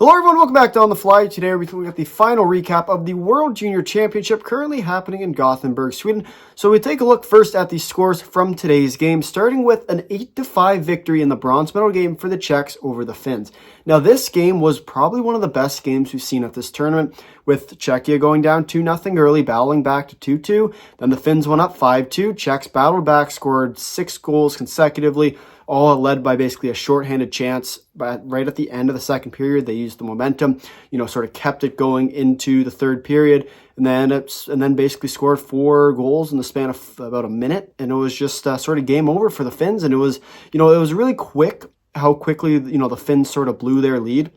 Hello everyone, welcome back to On the Fly. Today we're looking at the final recap of the World Junior Championship currently happening in Gothenburg, Sweden. So we take a look first at the scores from today's game, starting with an 8-5 victory in the bronze medal game for the Czechs over the Finns. Now this game was probably one of the best games we've seen at this tournament, with Czechia going down 2-0 early, battling back to 2-2. Then the Finns went up 5-2. Czechs battled back, scored 6 goals consecutively, all led by basically a shorthanded chance. But right at the end of the second period, they used the momentum, sort of kept it going into the third period, and then basically scored 4 goals in the span of about a minute, and it was just sort of game over for the Finns. And it was really quick how quickly the Finns sort of blew their lead.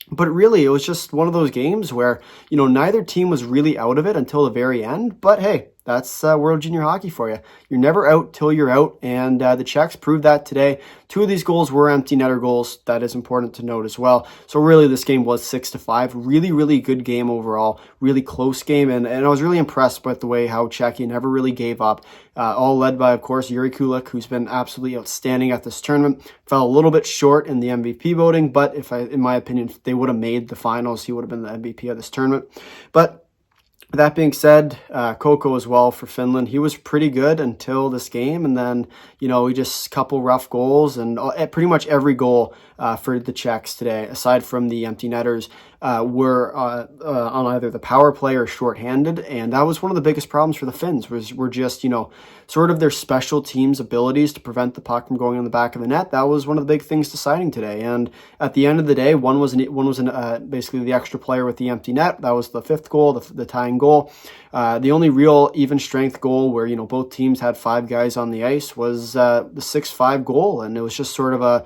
But really, it was just one of those games where, neither team was really out of it until the very end. But hey, that's World Junior Hockey for you. You're never out till you're out, and the Czechs proved that today. 2 of these goals were empty netter goals. That is important to note as well. So really, this game was 6-5. Really, really good game overall. Really close game, and I was really impressed with the way how Czechia never really gave up. All led by, of course, Jiri Kulik, who's been absolutely outstanding at this tournament. Fell a little bit short in the MVP voting, but in my opinion, if they would have made the finals, he would have been the MVP of this tournament. But that being said, Koko as well for Finland. He was pretty good until this game, and then, he just couple rough goals, and pretty much every goal for the Czechs today, aside from the empty netters, were on either the power play or shorthanded, and that was one of the biggest problems for the Finns, were just, sort of their special teams abilities to prevent the puck from going in the back of the net. That was one of the big things deciding today, and at the end of the day, one was basically the extra player with the empty net. That was the 5th goal, the tying goal. The only real even strength goal where, both teams had 5 guys on the ice was the 6-5 goal, and it was just sort of a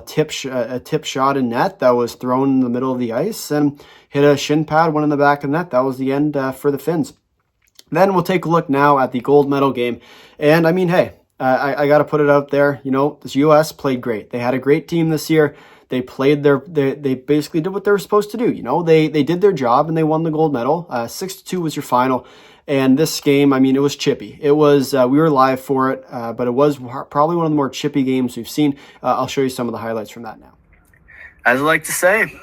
tip shot in net that was thrown in the middle of the ice and hit a shin pad, went in the back of the net. That was the end for the Finns. Then we'll take a look now at the gold medal game, and I mean, hey, I got to put it out there. This U.S. played great. They had a great team this year. They played they basically did what they were supposed to do. They did their job and they won the gold medal. 6-2 was your final. And this game, I mean, it was chippy. It was, we were live for it, but it was probably one of the more chippy games we've seen. I'll show you some of the highlights from that now. As I like to say,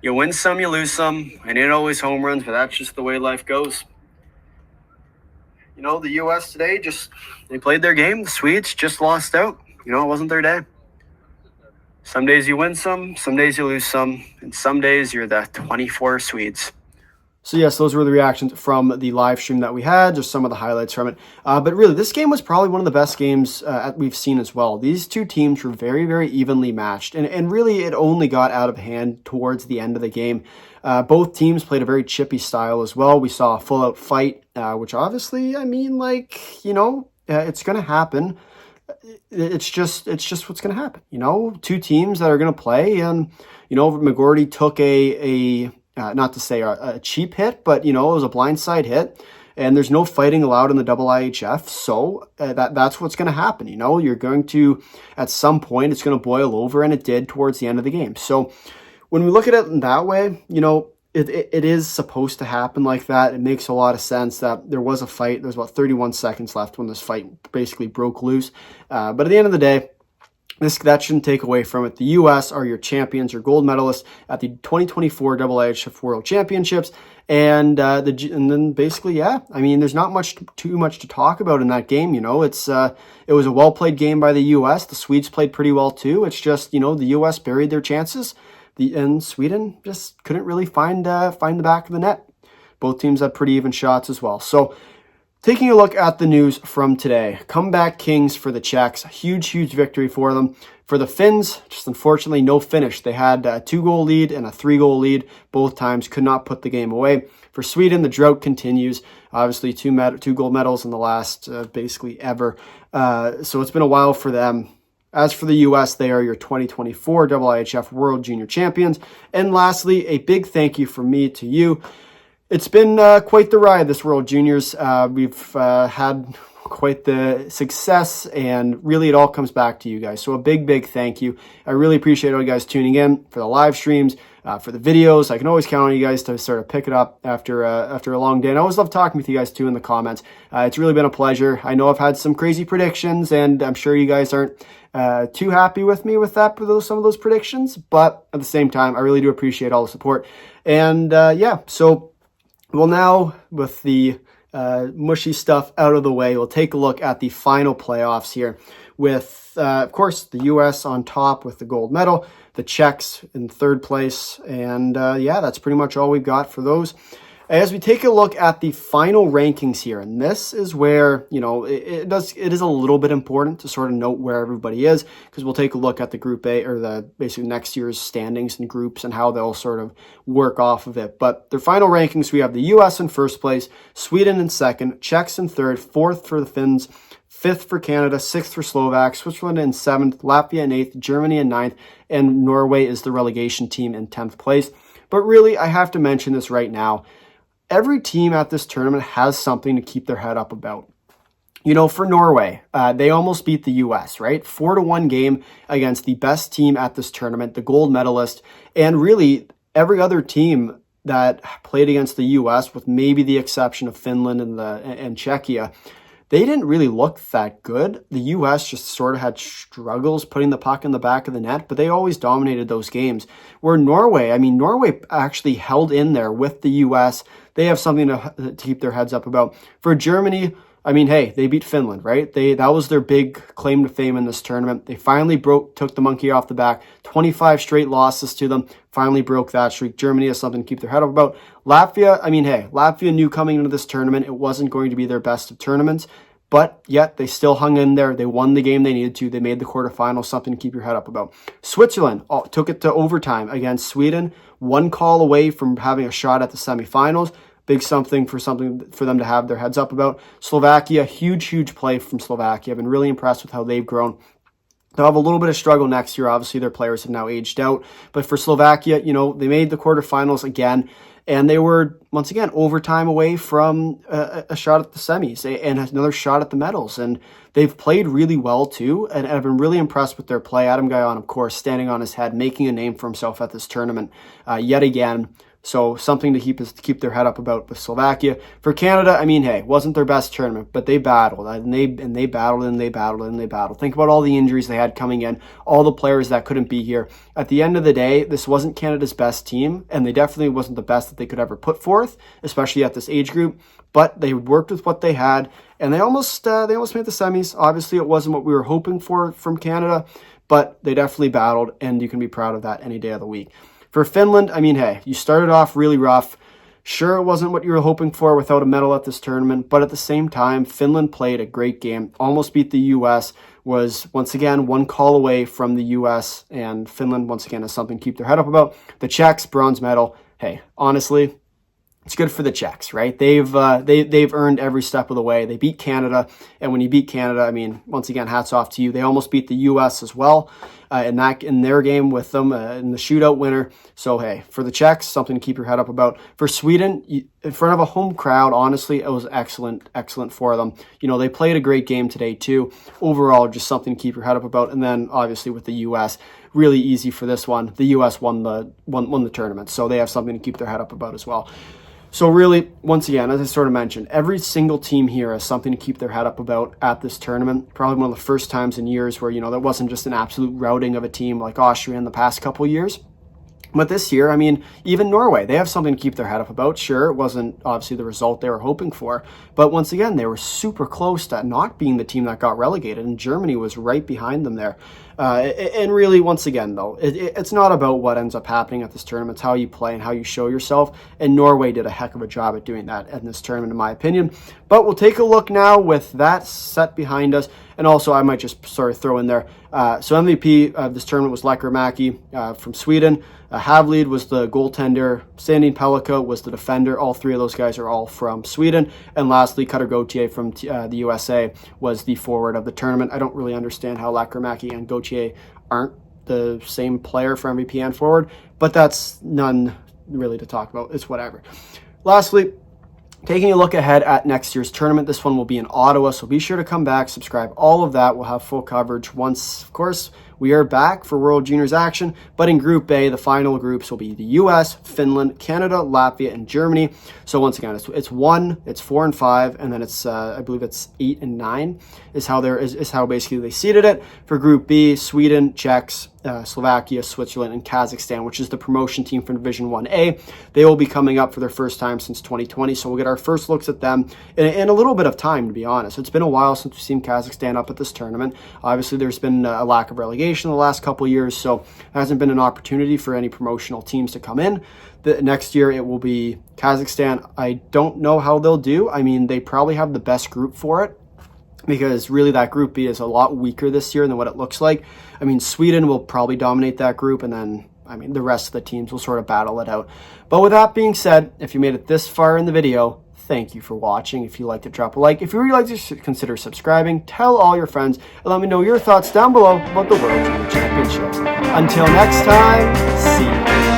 you win some, you lose some. And it ain't always home runs, but that's just the way life goes. The U.S. today, they played their game. The Swedes just lost out. It wasn't their day. Some days you win some days you lose some, and some days you're the 24 Swedes. So yes, those were the reactions from the live stream that we had, just some of the highlights from it. But really, this game was probably one of the best games we've seen as well. These two teams were very, very evenly matched, and really it only got out of hand towards the end of the game. Both teams played a very chippy style as well. We saw a full-out fight, which obviously, I mean, it's going to happen. It's just what's going to happen. 2 teams that are going to play, and McGorty took not to say a cheap hit, but it was a blindside hit, and there's no fighting allowed in the Iihf. So that's what's going to happen. You're going to, at some point, it's going to boil over, and it did towards the end of the game. So when we look at it in that way, it is supposed to happen like that. It makes a lot of sense that there was a fight. There was about 31 seconds left when this fight basically broke loose. But at the end of the day, that shouldn't take away from it. The U.S. are your champions, your gold medalists at the 2024 Iihf World Championships. And then basically, yeah, I mean, there's not too much to talk about in that game. It was a well-played game by the U.S. The Swedes played pretty well too. It's just, the U.S. buried their chances. And Sweden just couldn't really find the back of the net. Both teams had pretty even shots as well. So taking a look at the news from today, comeback kings for the Czechs, huge victory for them. For the Finns, just unfortunately no finish. They had a 2-goal lead and a 3-goal lead. Both times could not put the game away. For Sweden, the drought continues. Obviously, 2 gold medals in the last basically ever. So it's been a while for them. As for the U.S., they are your 2024 Iihf World Junior Champions. And lastly, a big thank you from me to you. It's been quite the ride, this World Juniors. We've had quite the success, and really it all comes back to you guys. So a big thank you. I really appreciate all you guys tuning in for the live streams, for the videos. I can always count on you guys to sort of pick it up after a long day. And I always love talking with you guys too in the comments. It's really been a pleasure. I know I've had some crazy predictions, and I'm sure you guys aren't too happy with me with that, some of those predictions. But at the same time, I really do appreciate all the support. And yeah, so well, now with the mushy stuff out of the way, we'll take a look at the final playoffs here with, of course, the U.S. on top with the gold medal, the Czechs in third place, and yeah, that's pretty much all we've got for those. As we take a look at the final rankings here, and this is where, you know, it is a little bit important to sort of note where everybody is, because we'll take a look at the Group A, or the basically next year's standings and groups and how they'll sort of work off of it. But the final rankings, we have the U.S. in first place, Sweden in second, Czechs in third, fourth for the Finns, fifth for Canada, sixth for Slovaks, Switzerland in seventh, Latvia in eighth, Germany in ninth, and Norway is the relegation team in 10th place. But really, I have to mention this right now. Every team at this tournament has something to keep their head up about. You know, for Norway, they almost beat the U.S., right? 4-1 game against the best team at this tournament, the gold medalist, and really every other team that played against the U.S., with maybe the exception of Finland and Czechia, they didn't really look that good. The U.S. just sort of had struggles putting the puck in the back of the net, but they always dominated those games. Where Norway, I mean, Norway actually held in there with the U.S. They have something to keep their heads up about. For Germany, I mean, hey, they beat Finland, right? That was their big claim to fame in this tournament. They finally took the monkey off the back. 25 straight losses to them. Finally broke that streak. Germany has something to keep their head up about. Latvia, I mean, hey, Latvia knew coming into this tournament it wasn't going to be their best of tournaments, but yet they still hung in there. They won the game they needed to. They made the quarterfinals, something to keep your head up about. Switzerland took it to overtime against Sweden. One call away from having a shot at the semifinals. Big something for them to have their heads up about. Slovakia, huge play from Slovakia. I've been really impressed with how they've grown. They'll have a little bit of struggle next year. Obviously, their players have now aged out. But for Slovakia, you know, they made the quarterfinals again. And they were, once again, overtime away from a shot at the semis and another shot at the medals. And they've played really well, too. And I've been really impressed with their play. Adam Guyon, of course, standing on his head, making a name for himself at this tournament yet again. So something to keep their head up about with Slovakia. For Canada, I mean, hey, wasn't their best tournament, but they battled. And they battled. Think about all the injuries they had coming in, all the players that couldn't be here. At the end of the day, this wasn't Canada's best team, and they definitely wasn't the best that they could ever put forth, especially at this age group. But they worked with what they had, and they almost made the semis. Obviously, it wasn't what we were hoping for from Canada, but they definitely battled, and you can be proud of that any day of the week. For Finland, I mean, hey, you started off really rough. Sure, it wasn't what you were hoping for without a medal at this tournament, but at the same time, Finland played a great game, almost beat the U.S., was once again one call away from the U.S., and Finland, once again, has something to keep their head up about. The Czechs, bronze medal. Hey, honestly, it's good for the Czechs, right? They've earned every step of the way. They beat Canada, and when you beat Canada, I mean, once again, hats off to you. They almost beat the U.S. as well in their game with them in the shootout winner. So hey, for the Czechs, something to keep your head up about. For Sweden, in front of a home crowd, honestly, it was excellent for them. You know, they played a great game today too. Overall, just something to keep your head up about. And then obviously with the U.S., really easy for this one. The U.S. won the tournament, so they have something to keep their head up about as well. So really, once again, as I sort of mentioned, every single team here has something to keep their head up about at this tournament. Probably one of the first times in years where, you know, that wasn't just an absolute routing of a team like Austria in the past couple years. But this year, I mean, even Norway, they have something to keep their head up about. Sure, it wasn't obviously the result they were hoping for, but once again, they were super close to not being the team that got relegated, and Germany was right behind them there. And really, once again, though, it's not about what ends up happening at this tournament. It's how you play and how you show yourself, and Norway did a heck of a job at doing that in this tournament, in my opinion. But we'll take a look now with that set behind us. And also, I might just sort of throw in there, so MVP of this tournament was Lekkerimäki from Sweden. Havlid was the goaltender. Sandin Pellikka was the defender. All three of those guys are all from Sweden. And lastly, Cutter Gauthier from the USA was the forward of the tournament. I don't really understand how Lekkerimäki and Gauthier aren't the same player for MVP and forward, but that's none really to talk about. It's whatever. Lastly, taking a look ahead at next year's tournament, this one will be in Ottawa, so be sure to come back, subscribe, all of that. We'll have full coverage once, of course, we are back for World Juniors action. But in Group A, the final groups will be the US, Finland, Canada, Latvia, and Germany. So once again, it's 4 and 5, and then it's I believe it's 8 and 9 is how basically they seeded it. For Group B, Sweden, Czechs, Slovakia, Switzerland, and Kazakhstan, which is the promotion team from Division 1A. They will be coming up for their first time since 2020, so we'll get our first looks at them in a little bit of time, to be honest. It's been a while since we've seen Kazakhstan up at this tournament. Obviously, there's been a lack of relegation the last couple of years, so there hasn't been an opportunity for any promotional teams to come in. The next year, it will be Kazakhstan. I don't know how they'll do. I mean, they probably have the best group for it, because really that Group B is a lot weaker this year than what it looks like. I mean, Sweden will probably dominate that group, and then, I mean, the rest of the teams will sort of battle it out. But with that being said, if you made it this far in the video, thank you for watching. If you liked it, drop a like. If you really like to consider subscribing, tell all your friends, and let me know your thoughts down below about the World Junior Championship. Until next time, see you.